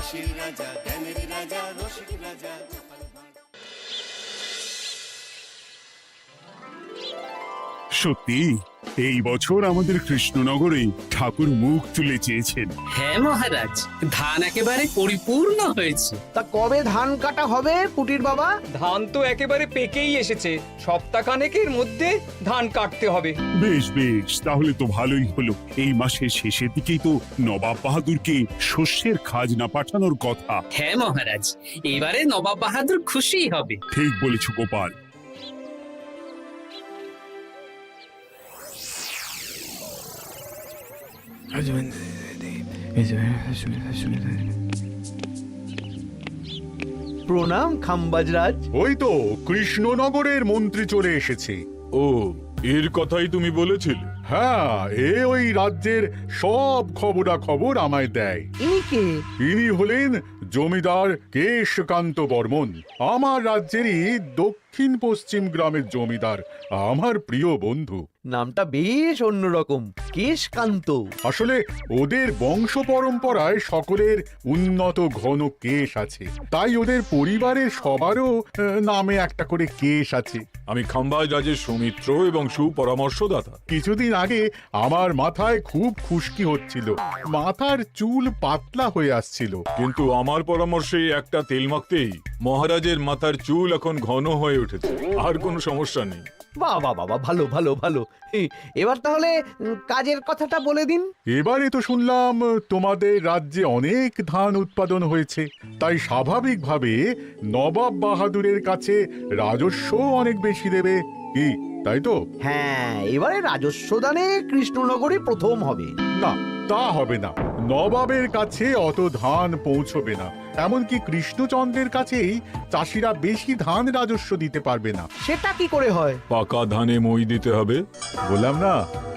হাসির রাজা, জ্ঞানের রাজা, রসিক রাজা। সত্যি এই বছর আমাদের কৃষ্ণনগরে ঠাকুর মুখ তুলে চেয়েছেন। হ্যাঁ মহারাজ, ধান একেবারে পরিপূর্ণ হয়েছে। তা কবে ধান কাটা হবে পুটির বাবা? ধান তো একেবারে পেকেই এসেছে, সপ্তাহখানেকের মধ্যে ধান কাটতে হবে। বেশ বেশ, তাহলে তো ভালোই হলো। এই মাসের শেষের দিকেই তো নবাব বাহাদুরকে শস্যের খাজনা পাঠানোর কথা। হ্যাঁ মহারাজ, এবারে নবাব বাহাদুর খুশি হবে। ঠিক বলেছ গোপাল। প্রণাম খাম্বাজরাজ। ওই তো কৃষ্ণনগরের মন্ত্রী চলে এসেছে। ও, এর কথাই তুমি বলেছিলে? হ্যাঁ, ওই রাজ্যের সব খবরাখবর আমায় দেয়। ইনি কে? ইনি হলেন জমিদার কেশকান্ত বর্মন, আমার রাজ্যেরই দক্ষিণ পশ্চিম গ্রামের জমিদার, আমার প্রিয় বন্ধু। নামটা বেশ অন্যরকম, কেশকান্ত। আসলে ওদের বংশ পরম্পরায় সকলের উন্নত ঘন কেশ আছে, তাই ওদের পরিবারের সবারও নামে একটা করে কেশ আছে। আমি খাম্বাজ রাজের সৌমিত্র এবং সুপরামর্শদাতা। কিছুদিন আগে আমার মাথায় খুব খুশকি হচ্ছিল, মাথার চুল পাতলা হয়ে আসছিল। কিন্তু আমার পরামর্শে একটা তেল মাখতেই মহারাজের মাথার চুল এখন ঘন হয়ে উঠেছে, আর কোনো সমস্যা নেই। বাবা বাবা, ভালো ভালো ভালো। এবার তাহলে কাজের কথাটা বলে দিন। এবারে তো শুনলাম তোমাদের রাজ্যে অনেক ধান উৎপাদন হয়েছে, তাই স্বাভাবিকভাবে নবাব বাহাদুরের কাছে রাজস্ব অনেক বেশি দেবে, কি তাই তো? হ্যাঁ, এবারে রাজস্ব দানে কৃষ্ণনগরই প্রথম হবে। না, তা হবে না। নবাবের কাছে অত ধান পৌঁছবে না, এমনকি কৃষ্ণচন্দ্রের কাছেই চাষিরা বেশি ধান রাজস্ব দিতে পারবে না। সেটা কি করে হয়? পাকা ধানে মই দিতে হবে। বললাম না,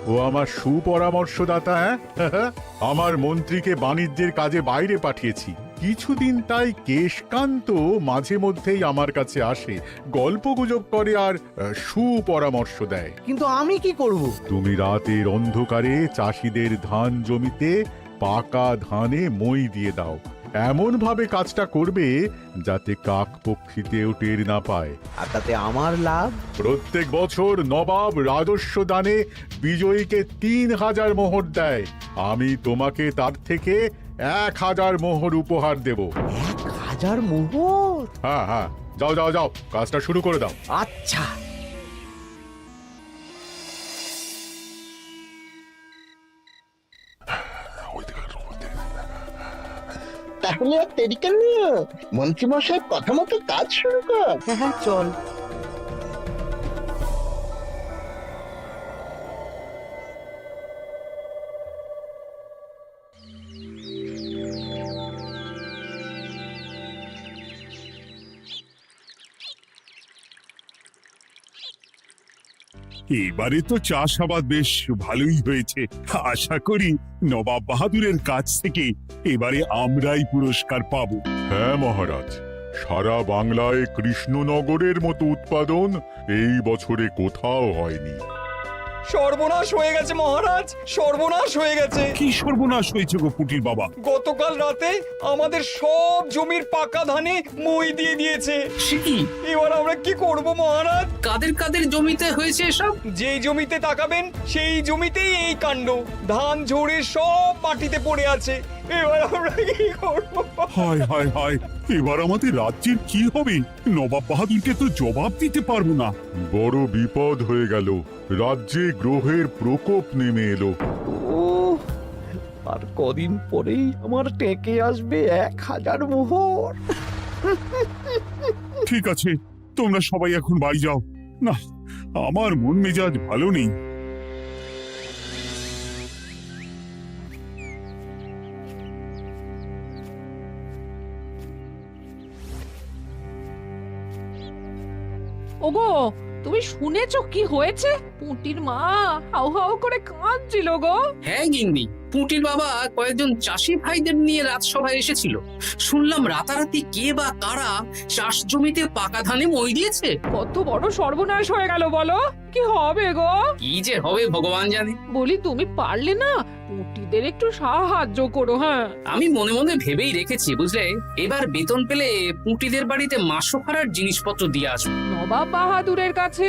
ও আমার সুপরামর্শদাতা। হ্যাঁ, আমার মন্ত্রীকে বাণিজ্যের কাজে বাইরে পাঠিয়েছি কিছুদিন, তাই কেশকান্ত মাঝে মধ্যেই আমার কাছে আসে, গল্পগুজব করে আর সুপরামর্শ দেয়। কিন্তু আমি কি করব? তুমি রাতের অন্ধকারে চাষিদের ধান জমিতে পাকা ধানে মই দিয়ে দাও, এমন ভাবে কাজটা করবে যাতে কাক পক্ষীতেও টের না পায়। আর তাতে আমার লাভ? প্রত্যেক বছর নবাব রাজস্ব দানে বিজয়ীকে 3000 মোহর দেয়, আমি তোমাকে তার থেকে 1000 মোহর উপহার দেব। 1000 মোহর? হ্যাঁ হ্যাঁ, যাও যাও যাও, কাজটা শুরু করে দাও। আচ্ছা। তাহলে আর দেরি কেন, মন্ত্রী মশাই কথা মতো কাজ শুরু কর। হ্যাঁ চল। এবারে তো চাষাবাদ বেশ ভালোই হয়েছে। আশা করি নবাব বাহাদুরের কাছ থেকে এবারে আমরাই পুরস্কার পাবো। হ্যাঁ মহারাজ, সারা বাংলায় কৃষ্ণনগরের মতো উৎপাদন এই বছরে কোথাও হয়নি। সর্বনাশ হয়ে গেছে মহারাজ, সর্বনাশ হয়ে গেছে। কি সর্বনাশ হয়েছে গো পুটির বাবা? গতকাল রাতে আমাদের সব জমির পাকা ধানে মই দিয়ে দিয়েছে। সে কি? এবার আমরা কি করব মহারাজ? কাদের কাদের জমিতে হয়েছে এসব? যেই জমিতে তাকাবেন সেই জমিতেই এই কাণ্ড, ধান ঝরে সব মাটিতে পড়ে আছে। এবার আমরা কি করব? হায় হায় হায়, এবার আমাদের রাজ্যের কি হবে? নবাব বাহাদুরকে তো জবাব দিতে পারবো না। বড় বিপদ হয়ে গেল, রাজ্যে গ্রহের প্রকোপ নেমে এলো। ও, আর কদিন পরেই আমার টেকে আসবে 1000 মোহর। ঠিক আছে, তোমরা সবাই এখন বাড়ি যাও। না, আমার মন মেজাজ ভালো নেই। ওগো, তুমি শুনেছো কি হয়েছে? পুটির মা হাউ হাউ করে কাঁদছিল গো। হ্যাঁ গিন্নি, পুটির বাবা কয়েকজন চাষি ভাইদের নিয়ে রাজসভায় এসেছিল। শুনলাম রাতারাতি কে বা কারা চাষ জমিতে পাকা ধানে মই দিয়েছে। কত বড় সর্বনাশ হয়ে গেল বলো, কি হবে গো? কি যে হবে ভগবান জানে। বলি তুমি পারলে না পুটিদের একটু সাহায্য করো। হ্যাঁ, আমি মনে মনে ভেবেই রেখেছি বুঝলে, এবার বেতন পেলে পুঁটিদের বাড়িতে মাসোহারার জিনিসপত্র দিয়ে আসবো। নবাব বাহাদুরের কাছে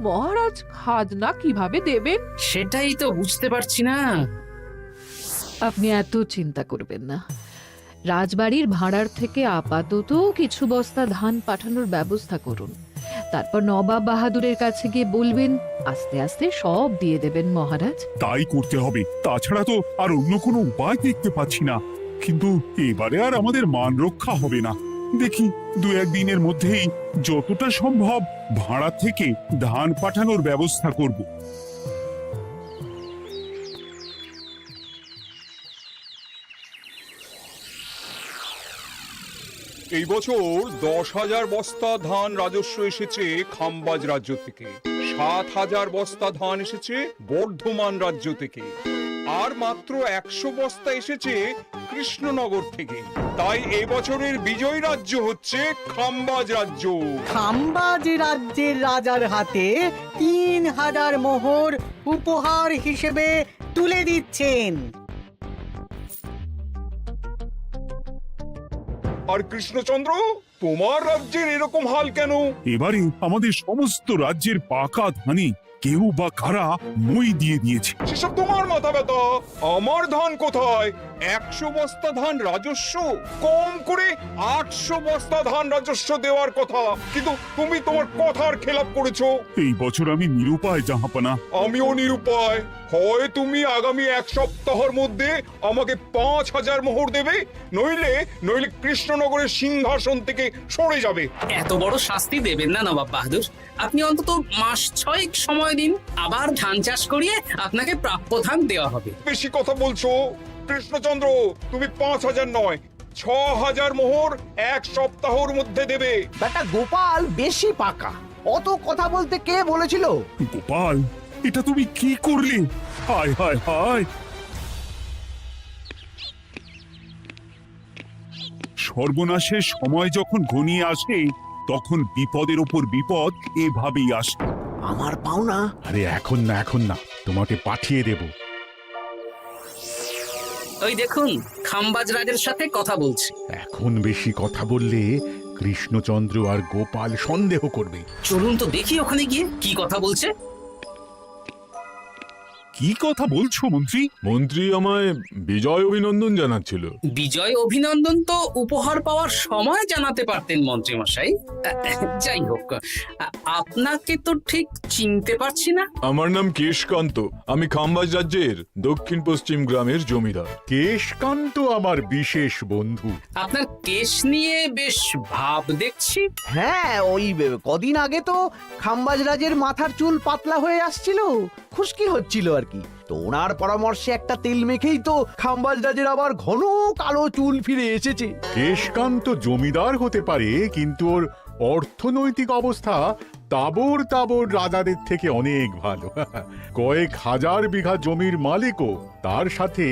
মহারাজ খাজনা কিভাবে দেবেন? সেটাই তো বুঝতে পারছি না। আপনি এত চিন্তা করবেন না। রাজবাড়ির ভাড়ার থেকে আপাতত কিছু বস্তা ধান পাঠানোর ব্যবস্থা করুন। তারপর নবাব বাহাদুরের কাছে গিয়ে বলবেন, আস্তে আস্তে সব দিয়ে দেবেন মহারাজ। তাই করতে হবে, তাছাড়া তো আর অন্য কোনো উপায় দেখতে পাচ্ছি না। কিন্তু এবারে আর আমাদের মান রক্ষা হবে না। দেখি 2-1 দিনের মধ্যেই যতটা সম্ভব ভাড়া থেকে ধান পাঠানোর ব্যবস্থা করব। এই বছর 10,000 বস্তা ধান রাজস্ব এসেছে খাম্বাজ রাজ্য থেকে, 7,000 বস্তা ধান এসেছে বর্ধমান রাজ্য থেকে, আর মাত্র 100 বস্তা এসেছে কৃষ্ণনগর থেকে। তাই এই বছরের বিজয়ী রাজ্য হচ্ছে খাম্বাজ রাজ্য। খাম্বাজ রাজ্যের রাজার হাতে 3,000 মোহর উপহার হিসেবে তুলে দিচ্ছেন। আর কৃষ্ণচন্দ্র, তোমার রাজ্যের এরকম হাল কেন? এবারে আমাদের সমস্ত রাজ্যের পাকা ধানে কেউ বা কারা মই দিয়ে দিয়েছে। সেসব তোমার মাথা ব্যথা। আমার ধান কোথায়? 100 বস্তা ধান রাজস্ব, কম করে 800 বস্তা ধান রাজস্ব দেওয়ার কথা, কিন্তু তুমি তোমার কথার খেলাপ করেছো। এই বছর আমি নিরুপায় জাহাপানা। আমিও নিরুপায়। হয় তুমি আগামী 1 সপ্তাহের মধ্যে আমাকে 5,000 মোহর দেবে, নইলে কৃষ্ণনগরের সিংহাসন থেকে সরে যাবে। এত বড় শাস্তি দেবেন না নবাব বাহাদুর, আপনি অন্তত মাস 6 সময় দিন, আবার ধান চাষ করিয়ে আপনাকে প্রাপ্য ধান দেওয়া হবে। বেশি কথা বলছো কৃষ্ণচন্দ্র, তুমি 5,000 নয় 6,000 মোহর 1 সপ্তাহের মধ্যে দেবে। বেটা গোপাল বেশি পাকা, অত কথা বলতে কে বলেছিল? গোপাল, এটা তুমি কি করলে? হায় হায় হায়! সর্বনাশের সময় যখন ঘনিয়ে আসে তখন বিপদের ওপর বিপদ এভাবেই আসে। আমার পাওনা। আরে এখন না, তোমাকে পাঠিয়ে দেব। ওই দেখুন, খাম্বাজ রাজের সাথে কথা বলছে। এখন বেশি কথা বললে কৃষ্ণচন্দ্র আর গোপাল সন্দেহ করবে। চলুন তো দেখি ওখানে গিয়ে কি কথা বলছে। কি কথা বলছো মন্ত্রী? মন্ত্রী আমায় বিজয় অভিনন্দন জানাচ্ছিল। বিজয় অভিনন্দন তো উপহার পাওয়ার সময় জানাতে পারতেন মন্ত্রী মশাই। যাই হোক, আপনাকে তো ঠিক চিনতে পারছি না। আমার নাম কেশকান্ত, আমি খাম্বাজ রাজ্যের দক্ষিণ পশ্চিম গ্রামের জমিদার। কেশকান্ত আমার বিশেষ বন্ধু। আপনার কেশ নিয়ে বেশ ভাব দেখছি। হ্যাঁ, ওই কদিন আগে তো খাম্বাজ রাজের মাথার চুল পাতলা হয়ে আসছিল, খুশকি হচ্ছিল আর কি। তো ওনার পরামর্শে একটা তেল মেখেই তো খাম্বাজ রাজের আবার ঘন কালো চুল ফিরে এসেছে। কেশকান্ত জমিদার হতে পারে, কিন্তু ওর অর্থনৈতিক অবস্থা তাবর রাজাদের থেকে অনেক ভালো। কয়েক হাজার বিঘা জমির মালিকও, তার সাথে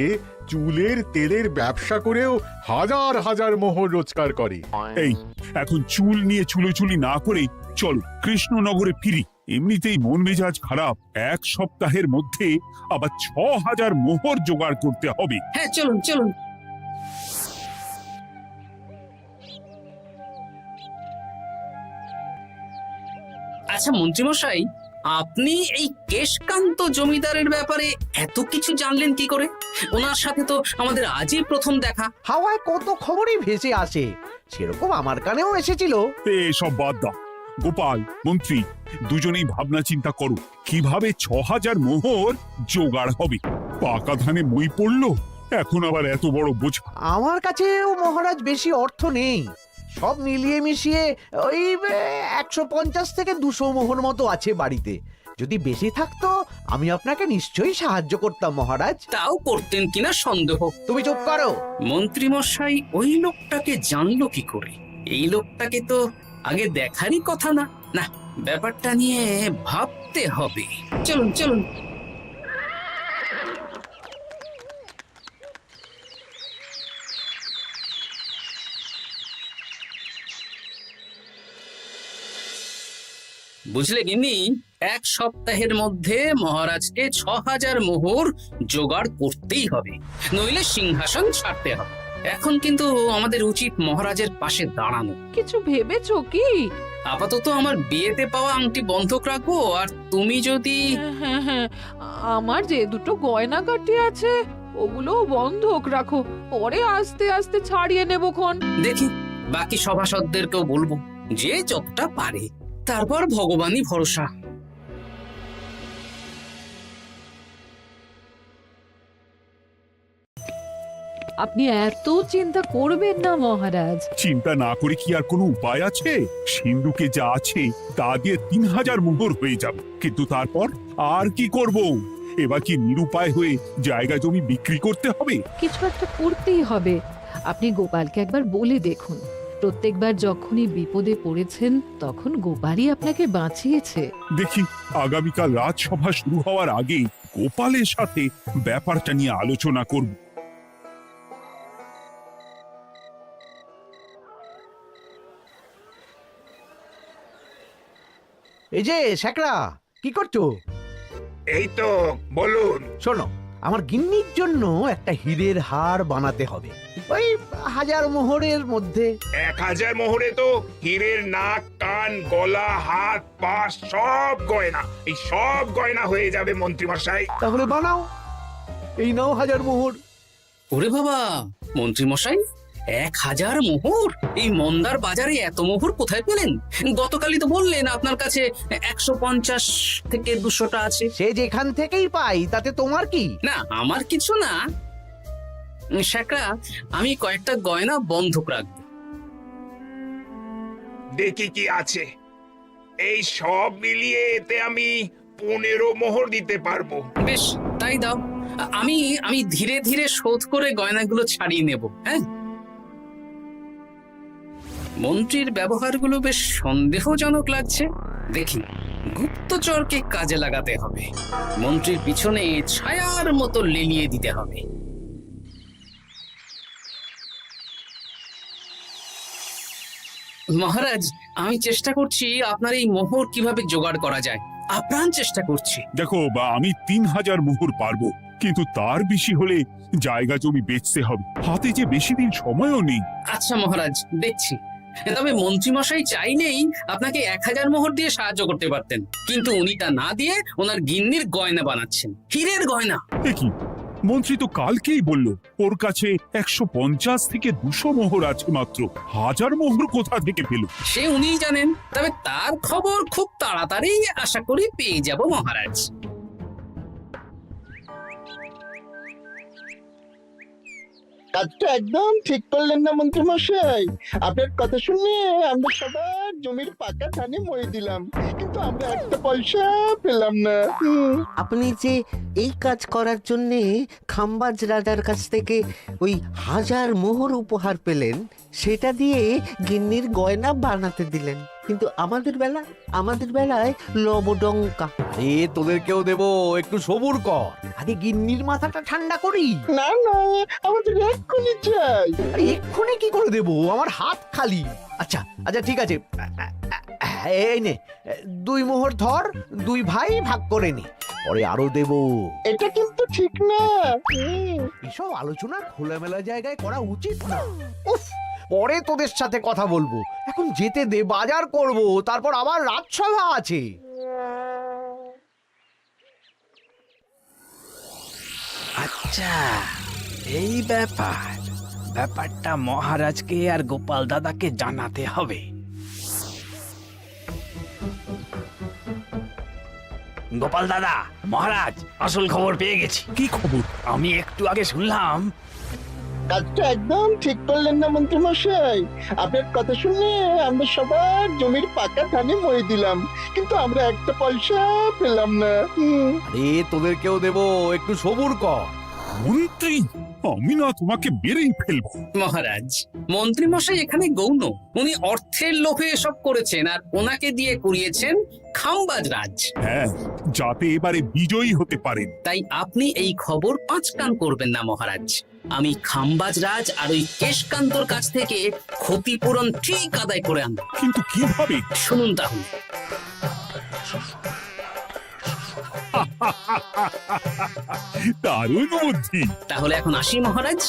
চুলের তেলের ব্যবসা করেও হাজার হাজার মোহর রোজগার করে। এই, এখন চুল নিয়ে চুলোচুলি না করে চলো কৃষ্ণনগরে ফিরি। এমনিতেই মন মেজাজ খারাপ, 1 সপ্তাহের মধ্যে আবার 6,000 মোহর জোগাড় করতে হবে। হ্যাঁ, চলুন চলুন। আচ্ছা মন্ত্রীমশাই, আপনি এই কেশকান্ত জমিদারের ব্যাপারে এত কিছু জানলেন কি করে? ওনার সাথে তো আমাদের আজই প্রথম দেখা। হাওয়ায় কত খবরই ভেসে আসে, সেরকম আমার কানেও এসেছিল। এসব বাদ দাও। গোপাল, মন্ত্রী, দুজনেই ভাবনা চিন্তা করো কিভাবে 6,000 মোহর জোগাড় হবে। পাকা ধানে মই পড়লো, এখন আবার এত বড় বোঝা। আমার কাছেও মহারাজ বেশি অর্থ নেই, সব মিলিয়ে মিশিয়ে ওই 150 থেকে 200 মোহর মতো আছে বাড়িতে। যদি বেশি থাকতো আমি আপনাকে নিশ্চয়ই সাহায্য করতাম মহারাজ। তাও করতেন কিনা সন্দেহ। তুমি চুপ করো। মন্ত্রীমশাই ওই লোকটাকে জানলো কি করে? এই লোকটাকে তো আগে দেখারই কথা না। না, ব্যাপারটা নিয়ে ভাবতে হবে। চলুন চলুন। বুঝলে গিন্নি, 1 সপ্তাহের মধ্যে মহারাজকে 6000 মোহর জোগাড় করতেই হবে, নইলে সিংহাসন ছাড়তে হবে। এখন কিন্তু আমাদের উচিত মহারাজের পাশে দাঁড়ানো। কিছু ভেবেছো কি? আপাতত আমার বিয়েতে পাওয়া আংটি বন্ধক রাখবো, আর তুমি যদি হ্যাঁ হ্যাঁ, আমার যে দুটো গয়নাগাটি আছে ওগুলো বন্ধক রাখো, পরে আস্তে আস্তে ছাড়িয়ে নেবো খন। দেখি বাকি সভাসদদেরকেও বলবো, যে যতটা পারে, তারপর ভগবানই ভরসা। আপনি এত চিন্তা করবেন না মহারাজ। চিন্তা না করে কি আর কোনো উপায় আছে? সিন্ধুকে যা আছে তা দিয়ে 3000 মোহর হয়ে যাবে, কিন্তু তারপর আর কি করব? এবার কি নিরুপায় হয়ে জায়গা জমি বিক্রি করতে হবে? কিছু একটা করতেই হবে। আপনি গোপালকে একবার বলে দেখুন, প্রত্যেকবার যখনই বিপদে পড়েছেন তখন গোপালই আপনাকে বাঁচিয়েছে। দেখি আগামীকাল রাজসভা শুরু হওয়ার আগে গোপালের সাথে ব্যাপারটা নিয়ে আলোচনা করব। এই যে শ্যাকরা, কি করছো? এই তো, বলুন। শোনো, আমার গিন্নির জন্য একটা হীরের হার বানাতে হবে, ওই 1000 মোহরের মধ্যে। 1000 মোহরে তো হীরের নাক, কান, গলা, হাত, পা সব গয়না, এই সব গয়না হয়ে যাবে মন্ত্রী মশাই। তাহলে বানাও, এই নাও 1000 মোহর। ওরে বাবা, মন্ত্রী মশাই, 1000 মোহর! এই মন্দার বাজারে এত মোহর কোথায় পেলেন? গতকালই তো বললেন আপনার কাছে 150 থেকে 200টা আছে। সে যেখান থেকেই পাই, তাতে তোমার কি? না, আমার কিছু না। শ্যাকরা, আমি কয়েকটা গয়না বন্ধক রাখবো। দেখি কি আছে। এই সব মিলিয়ে এতে আমি 15 মোহর দিতে পারবো। বেশ, তাই দাও। আমি ধীরে ধীরে শোধ করে গয়নাগুলো ছাড়িয়ে নেব। হ্যাঁ, মন্ত্রীর ব্যবহারগুলো বেশ সন্দেহজনক লাগছে। দেখি, গুপ্তচরকে কাজে লাগাতে হবে, মন্ত্রীর পিছনে ছায়ার মতো লেলিয়ে দিতে হবে। মহারাজ, আমি চেষ্টা করছি আপনার এই মোহর কিভাবে জোগাড় করা যায়, আপ্রাণ চেষ্টা করছি। দেখো, আমি 3000 মোহর পারবো, কিন্তু তার বেশি হলে জায়গা জমি বেচতে হবে, হাতে যে বেশি দিন সময়ও নেই। আচ্ছা মহারাজ, দেখছি। তবে মন্ত্রীমশাই চাইলেই আপনাকে 1000 মোহর দিয়ে সাহায্য করতে পারতেন, কিন্তু উনি তা না দিয়ে ওনার গিন্নির গয়না বানাচ্ছেন, হীরের গয়না। কি মন্ত্রী তো কালকেই বলল ওর কাছে 150 থেকে 200 মোহর আছে মাত্র, 1000 মোহর কোথা থেকে পেল? সে উনিই জানেন, তবে তার খবর খুব তাড়াতাড়ি আশা করি পেয়ে যাব মহারাজ। কাজটা একদম ঠিক করলেন না মন্ত্রী মশাই। আপনার কথা শুনে আমরা সবার জমির পাকা ধানে মই দিলাম, কিন্তু আমরা একটা পয়সা পেলাম না। আপনি যে এই কাজ করার জন্য খাম্বাজ রাজার কাছ থেকে ওই 1000 মোহর উপহার পেলেন, সেটা দিয়ে গিন্নির গয়না বানাতে দিলেন, কিন্তু আমাদের বেলায় লবডঙ্কা। তোদেরকেও দেবো, একটু সবুর কর, আগে গিন্নির মাথাটা ঠান্ডা করি। না না, আমাদের এক্ষুনি চাই। আরে এক্ষুনি কি করে দেবো, আমার হাত খালি। আচ্ছা আচ্ছা, ঠিক আছে, এই নে 2 মোহর ধর, 2 ভাই ভাগ করে নে, পরে আরো দেবো। এটা কিন্তু ঠিক না। এসব আলোচনা খোলামেলা জায়গায় করা উচিত না। উফ, পরে তোদের সাথে কথা বলবো, এখন যেতে দে, বাজার করব, তারপর আবার রাজসভা আছে। আচ্ছা, এই ব্যাপারটা মহারাজকে আর গোপাল দাদাকে জানাতে হবে। গোপাল দাদা, মহারাজ আসল খবর পেয়ে গেছি। কি খবর? আমি একটু আগে শুনলাম। কাজটা একদম ঠিক করলেন না মন্ত্রী মশাই। আপনার কথা শুনে আমরা সবার জমির পাকা ধানে মই দিলাম, কিন্তু আমরা একটা পয়সা পেলাম না। আরে তোদেরকেও দেবো, একটু সবুর কর। মন্ত্রী, আমি না তোমাকে মেরেই ফেলবো। মহারাজ, মন্ত্রী মশাই এখানে গৌণ, উনি অর্থের লোভে এসব করেছেন, আর ওনাকে দিয়ে করিয়েছেন খাম্বাজ রাজ। হ্যাঁ, যাতে এবারে বিজয়ী হতে পারেন। তাই আপনি এই খবর 5 কান করবেন না মহারাজ। আমি খাম্বাজ রাজ আর ওই কেশকান্তর কাছ থেকে ক্ষতিপূরণ ঠিক আদায় করে আনবো। কিন্তু কিভাবে? শুনুন তাহলে। দারুণ বুদ্ধি। তাহলে এখন আসি মহারাজ,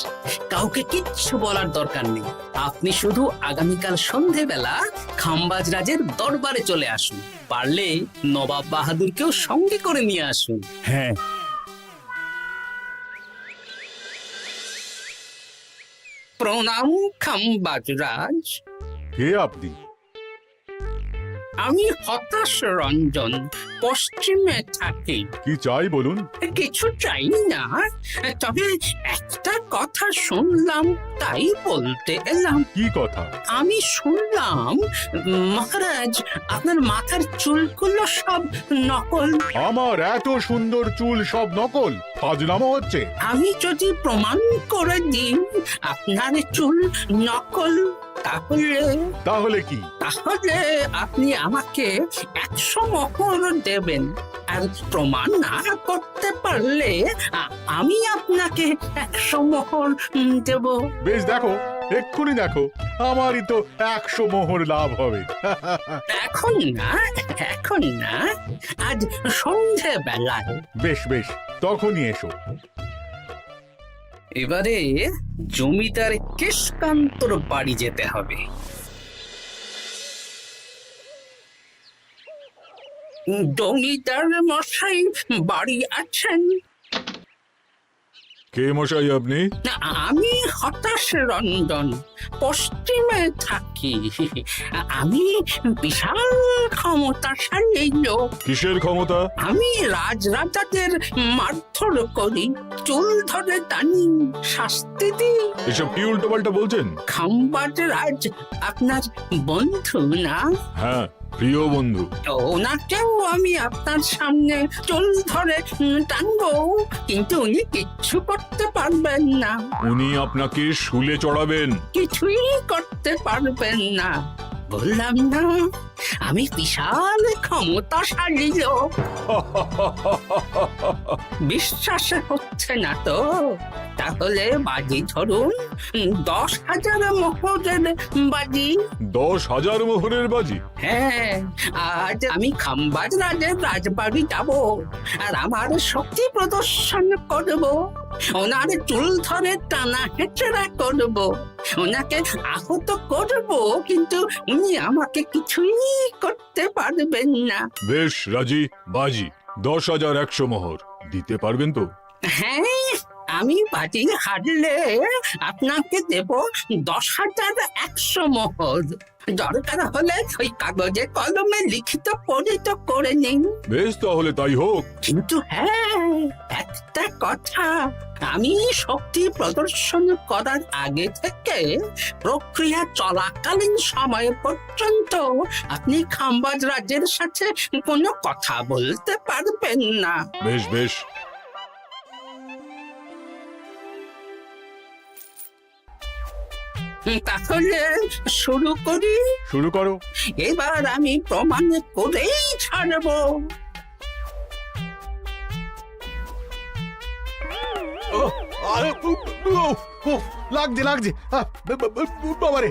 কাউকে কিচ্ছু বলার দরকার নেই। আপনি শুধু আগামীকাল সন্ধেবেলা খাম্বাজ রাজের দরবারে চলে আসুন, পারলে নবাব বাহাদুরকেও সঙ্গে করে নিয়ে আসুন। হ্যাঁ, প্রণাম খাম্বাজ রাজ, কে আপনি? আমি হতাশ রঞ্জন, পশ্চিমে থাকি। কি চাই বলুন? কিছু চাই না, তবে একটা কথা শুনলাম তাই বলতে এলাম। কি কথা? আমি শুনলাম মহারাজ আপনার মাথার চুলগুলো সব নকল। আমার এত সুন্দর চুল সব নকল? ফাজলামো হচ্ছে। আমি যদি প্রমাণ করে দিই আপনার চুল নকল, তাহলে কি? তাহলে আপনি আমাকে 100 মোহর দেবেন, আর প্রমাণ না করতে পারলে আমি আপনাকে 100 মোহর দেব। বেশ, দেখো, এক্ষুনি দেখো, আমারই তো 100 মোহর লাভ হবে। এখন না, এখন না, আজ সন্ধেবেলায়। বেশ বেশ, তখনই এসো। এবারে জমিদার কেশকান্তর বাড়ি যেতে হবে। জমিদার মশাই বাড়ি আছেন? কে মশাই আপনি? না, আমি হতাশ রঞ্জন, পশ্চিমে থাকি। আমি বিশাল ক্ষমতাশালী লোক। কিসের ক্ষমতা? আমি রাজরাজাদের মারধর করি, চুল ধরে টানি, শাস্তি দিই। এসব কি উল্টোপাল্টা বলছেন? খাম্বাজ রাজ আপনার বন্ধু না? হ্যাঁ, প্রিয় বন্ধু। ওনাকেও আমি আপনার সামনে চুল ধরে টানবো, কিন্তু উনি কিচ্ছু করতে পারবেন না। উনি আপনাকে শুলে চড়াবেন। কিছুই করতে পারবেন না, বললাম না আমি বিশাল ক্ষমতাশালী লোক। বিশ্বাস হচ্ছে না তো? তাহলে বাজি ধরুন, 10,000 মোহরের বাজি। 10,000 মোহরের বাজি? হ্যাঁ, আজ আমি খাম্বাজ রাজের রাজবাড়ি যাব, আর আমার শক্তি প্রদর্শন করব, ওনার চুল ধরে টানা হেঁচড়া করব, ওনাকে আহত করব, কিন্তু উনি আমাকে কিছুই করতে পারবেন না। বেশ রাজি, বাজি 10,100 মোহর দিতে পারবেন তো? হ্যাঁ, আমি বাজি হারলে আপনাকে দেব 10,100 মোহর। দরকার হলে ওই কাগজে কলমে লিখিত পরিত করে নিন। বেশ, তাহলে তাই হোক। কিন্তু হ্যাঁ, একটা কথা, আমি শক্তি প্রদর্শন করার আগে থেকে প্রক্রিয়া চলাকালীন সময় পর্যন্ত আপনি খাম্বাজ রাজের সাথে কোনো কথা বলতে পারবেন না। বেশ বেশ। তাহলে শুরু করি? শুরু করো। এবার আমি প্রমাণ করেই ছাড়বো। লাগছে লাগছে, বাবারে,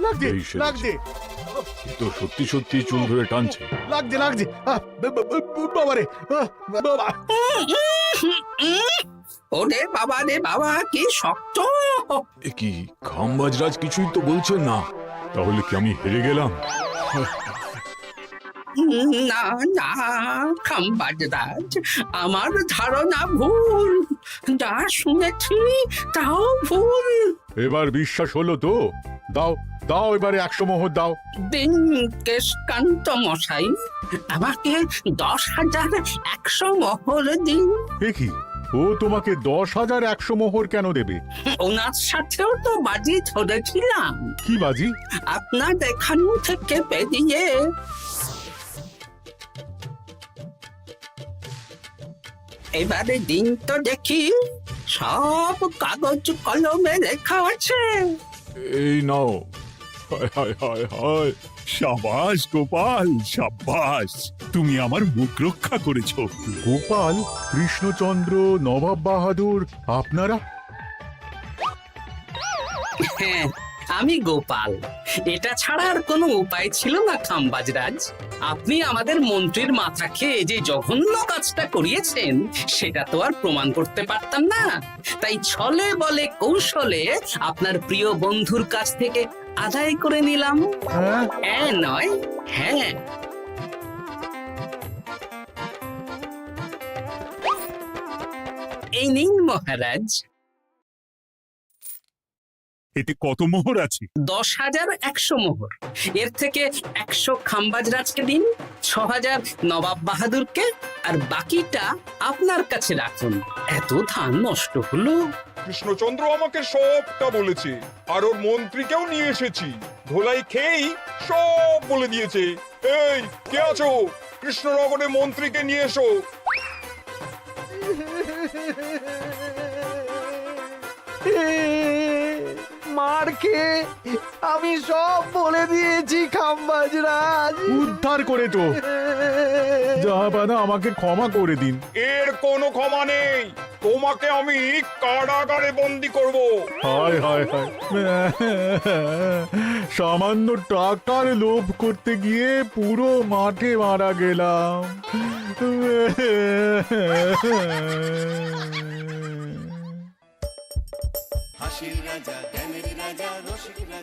লাগছে এই সেরেছে। লাগছে, এ তো সত্যি সত্যি চুল ধরে টানছে। লাগছে লাগছে, বাবারে, বাবা। ওরে বাবা রে বাবা, কি শক্ত! এ কি, খাম্বাজরাজ কিছুই তো বলছেন না, তাহলে কি আমি হেরে গেলাম? না না খাম্বাজ রাজ, আমার ধারণা ভুল, যা শুনেছি তাও ভুল। এবার বিশ্বাস হলো তো? দাও দাও, এবারে 100 মোহর দাও। দিন কেশকান্ত মশাই, আমাকে 10,100 মোহর দিন। এ কি, ও তোমাকে 10,100 মোহর কেন দেবে? ওনার সাথেও তো বাজি ধরেছিলাম। কি বাজি? আপনার এখান থেকে বেরিয়ে এবারে দিন তো দেখি, সব কাগজ কলমে লেখা আছে। এই নাও। হায় হায় হায় হায়। সাবাস গোপাল, সাবাস, তুমি আমার মুখ রক্ষা করেছো। গোপাল, কৃষ্ণচন্দ্র, নবাব বাহাদুর, আপনারা? হ্যাঁ, আমি গোপাল। এটা ছাড়া আর কোনো উপায় ছিল না খাম্বাজরাজ। আপনি আমাদের মন্ত্রীর মাথা খেয়ে যে জঘন্য কাজটা করিয়েছেন সেটা তো আর প্রমাণ করতে পারতাম না, তাই ছলে বলে কৌশলে আপনার প্রিয় বন্ধুর কাছ থেকে আদায় করে নিলাম। হ্যাঁ নয়, হ্যাঁ। এই নিন মহারাজ। এতে কত মোহর আছে? 10,100 মোহর। এর থেকে 100 খাম্বাজরাজকে দিন, 6,000 নবাব বাহাদুরকে, আর বাকিটা আপনার কাছে রাখুন। এত ধান নষ্ট হলো। কৃষ্ণচন্দ্র আমাকে সবটা বলেছে, আর ওর মন্ত্রীকেও নিয়ে এসেছি। ধোলাই খেয়েই সব বলে দিয়েছে। এই কে আছো? কৃষ্ণনগরে মন্ত্রীকে নিয়ে এসো। মার খেয়ে আমি সব বলে দিয়েছি খাম্বাজরাজ। উদ্ধার করে তো জাহাপানা, আমাকে ক্ষমা করে দিন। এর কোনো ক্ষমা নেই। তোমাকে আমি কারাগারে বন্দি করব। হায় হায় হায়, সামান্য টাকার লোভ করতে গিয়ে পুরো মাঠে মারা গেলাম। হাসির রাজা, জ্ঞানের রাজা, রসিক রাজা।